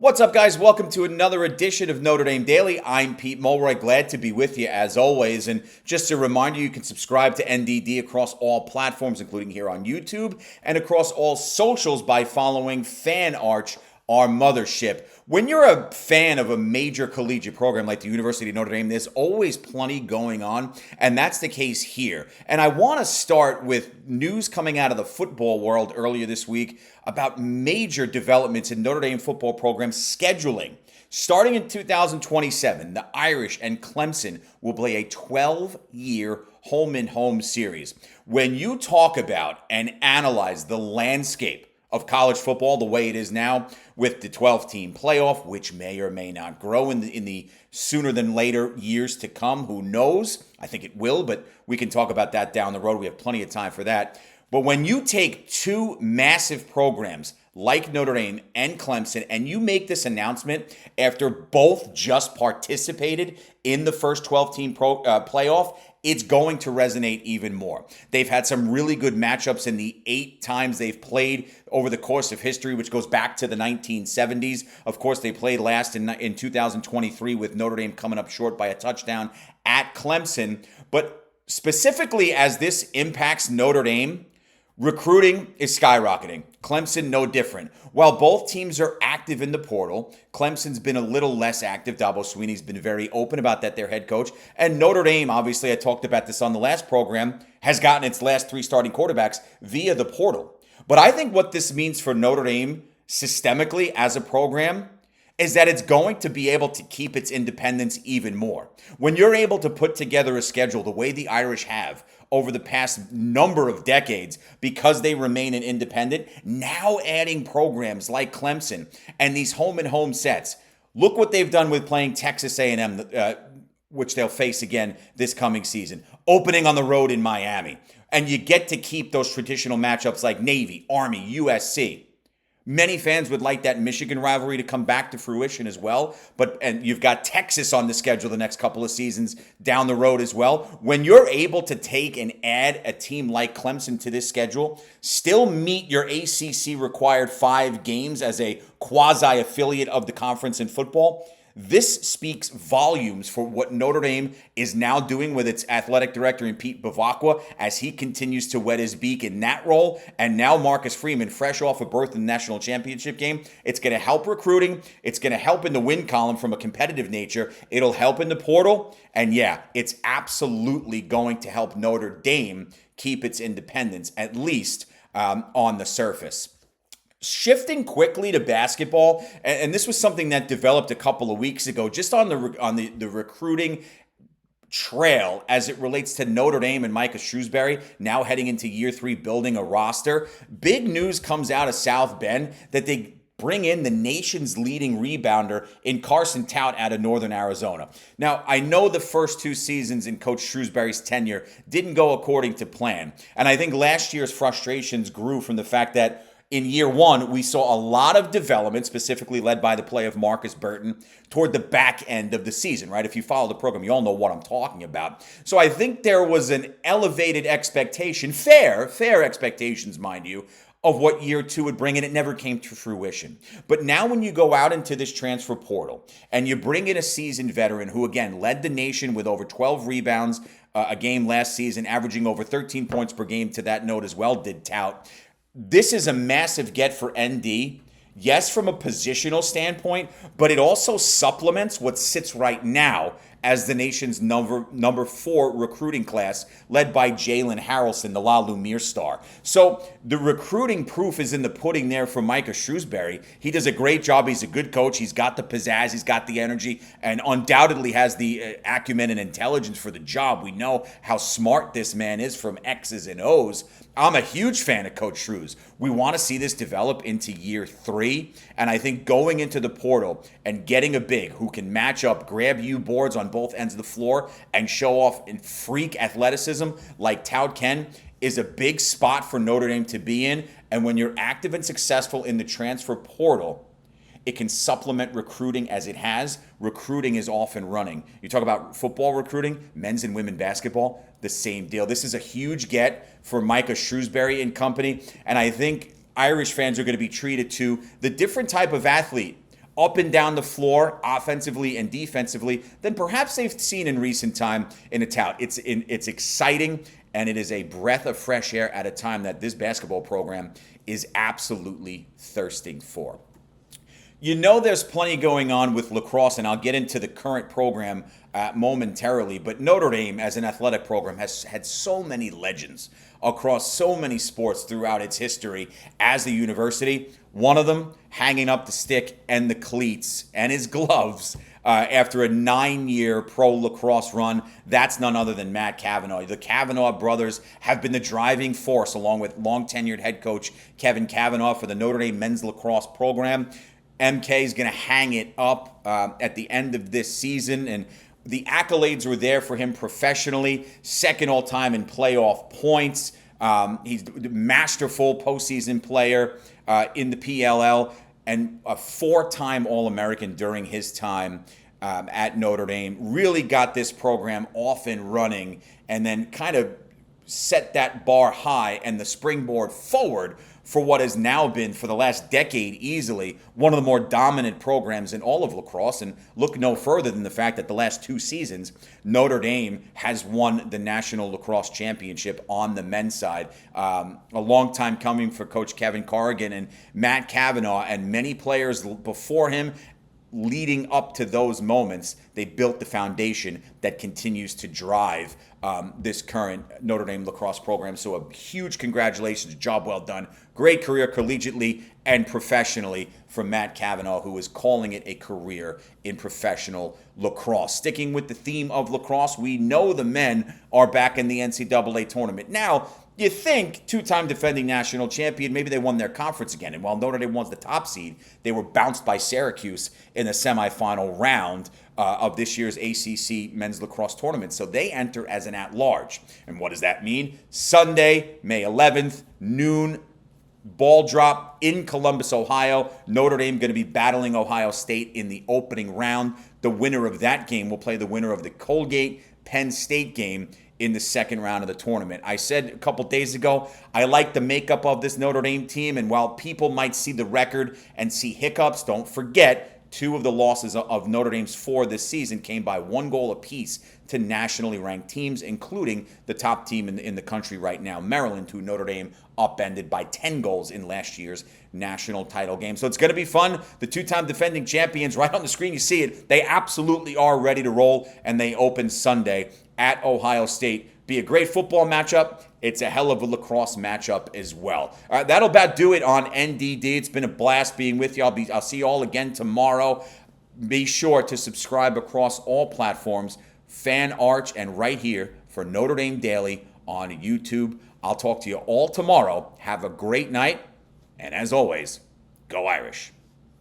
What's up, guys? Welcome to another edition of Notre Dame Daily. I'm Pete Mulroy. Glad to be with you as always. And just a reminder, you can subscribe to NDD across all platforms, including here on YouTube, and across all socials by following FanArch, our mothership. When you're a fan of a major collegiate program like the University of Notre Dame, there's always plenty going on, and that's the case here. And I want to start with news coming out of the football world earlier this week about major developments in Notre Dame football program scheduling. Starting in 2027, the Irish and Clemson will play a 12-year home-and-home series. When you talk about and analyze the landscape of college football the way it is now, with the 12-team playoff, which may or may not grow in the sooner than later years to come. Who knows? I think it will, but we can talk about that down the road. We have plenty of time for that. But when you take two massive programs like Notre Dame and Clemson, and you make this announcement after both just participated in the first 12-team playoff, it's going to resonate even more. They've had some really good matchups in the 8 times they've played over the course of history, which goes back to the 1970s. Of course, they played last in 2023 with Notre Dame coming up short by a touchdown at Clemson. But specifically as this impacts Notre Dame, recruiting is skyrocketing. Clemson, no different. While both teams are active in the portal, Clemson's been a little less active. Dabo Swinney's been very open about that, their head coach. And Notre Dame, obviously, I talked about this on the last program, has gotten its last 3 starting quarterbacks via the portal. But I think what this means for Notre Dame systemically as a program is that it's going to be able to keep its independence even more. When you're able to put together a schedule the way the Irish have over the past number of decades because they remain an independent, now adding programs like Clemson and these home and home sets. Look what they've done with playing Texas A&M, which they'll face again this coming season, opening on the road in Miami. And you get to keep those traditional matchups like Navy, Army, USC. Many fans would like that Michigan rivalry to come back to fruition as well. And you've got Texas on the schedule the next couple of seasons down the road as well. When you're able to take and add a team like Clemson to this schedule, still meet your ACC required 5 games as a quasi-affiliate of the conference in football, this speaks volumes for what Notre Dame is now doing with its athletic director in Pete Mulroy as he continues to wet his beak in that role. And now Marcus Freeman, fresh off a berth in the national championship game. It's going to help recruiting. It's going to help in the win column from a competitive nature. It'll help in the portal. And yeah, it's absolutely going to help Notre Dame keep its independence, at least on the surface. Shifting quickly to basketball, and this was something that developed a couple of weeks ago, just on the recruiting trail as it relates to Notre Dame and Micah Shrewsbury now heading into year 3 building a roster. Big news comes out of South Bend that they bring in the nation's leading rebounder in Carson Towt out of Northern Arizona. Now, I know the first 2 seasons in Coach Shrewsbury's tenure didn't go according to plan, and I think last year's frustrations grew from the fact that in year 1, we saw a lot of development, specifically led by the play of Marcus Burton, toward the back end of the season, right? If you follow the program, you all know what I'm talking about. So I think there was an elevated expectation, fair expectations, mind you, of what year 2 would bring, and it never came to fruition. But now when you go out into this transfer portal and you bring in a seasoned veteran who, again, led the nation with over 12 rebounds a game last season, averaging over 13 points per game to that note as well, did Tout. This is a massive get for ND. Yes, from a positional standpoint, but it also supplements what sits right now as the nation's number 4 recruiting class, led by Jalen Harrelson, the La Lumiere star. So the recruiting proof is in the pudding there for Micah Shrewsbury. He does a great job. He's a good coach. He's got the pizzazz. He's got the energy, and undoubtedly has the acumen and intelligence for the job. We know how smart this man is from X's and O's. I'm a huge fan of Coach Shrews. We want to see this develop into year 3, and I think going into the portal and getting a big who can match up, grab you boards on both ends of the floor, and show off in freak athleticism like Tout can is a big spot for Notre Dame to be in. And when you're active and successful in the transfer portal, it can supplement recruiting as it has. Recruiting is off and running. You talk about football recruiting, men's and women basketball, the same deal. This is a huge get for Micah Shrewsbury and company, and I think Irish fans are going to be treated to the different type of athlete up and down the floor, offensively and defensively, than perhaps they've seen in recent time in a Tout. It's exciting, and it is a breath of fresh air at a time that this basketball program is absolutely thirsting for. You know, there's plenty going on with lacrosse, and I'll get into the current program momentarily, but Notre Dame as an athletic program has had so many legends across so many sports throughout its history as a university. One of them hanging up the stick and the cleats and his gloves after a 9-year pro lacrosse run. That's none other than Matt Kavanaaugh. The Kavanagh brothers have been the driving force, along with long-tenured head coach Kevin Kavanagh, for the Notre Dame men's lacrosse program. MK is going to hang it up at the end of this season, and the accolades were there for him professionally. Second all-time in playoff points. He's a masterful postseason player in the PLL, and a 4-time All-American during his time at Notre Dame. Really got this program off and running, and then kind of set that bar high and the springboard forward for what has now been, for the last decade easily, one of the more dominant programs in all of lacrosse. And look no further than the fact that the last 2 seasons, Notre Dame has won the National Lacrosse Championship on the men's side. A long time coming for Coach Kevin Corrigan and Matt Kavanagh and many players before him. Leading up to those moments, they built the foundation that continues to drive this current Notre Dame lacrosse program. So a huge congratulations, job well done. Great career collegiately and professionally from Matt Kavanagh, who is calling it a career in professional lacrosse. Sticking with the theme of lacrosse, we know the men are back in the NCAA tournament. Now, you think 2-time defending national champion, maybe they won their conference again. And while Notre Dame was the top seed, they were bounced by Syracuse in the semifinal round of this year's ACC men's lacrosse tournament. So they enter as an at-large. And what does that mean? Sunday, May 11th, noon, ball drop in Columbus, Ohio. Notre Dame going to be battling Ohio State in the opening round. The winner of that game will play the winner of the Colgate-Penn State game in the second round of the tournament. I said a couple days ago, I like the makeup of this Notre Dame team, and while people might see the record and see hiccups, don't forget 2 of the losses of Notre Dame's 4 this season came by 1 goal apiece to nationally ranked teams, including the top team in the country right now, Maryland, who Notre Dame upended by 10 goals in last year's national title game. So it's going to be fun. The 2-time defending champions, right on the screen, you see it. They absolutely are ready to roll, and they open Sunday at Ohio State. Be a great football matchup. It's a hell of a lacrosse matchup as well. All right, that'll about do it on NDD. It's been a blast being with you. I'll see you all again tomorrow. Be sure to subscribe across all platforms, Fan Arch, and right here for Notre Dame Daily on YouTube. I'll talk to you all tomorrow. Have a great night, and as always, go Irish.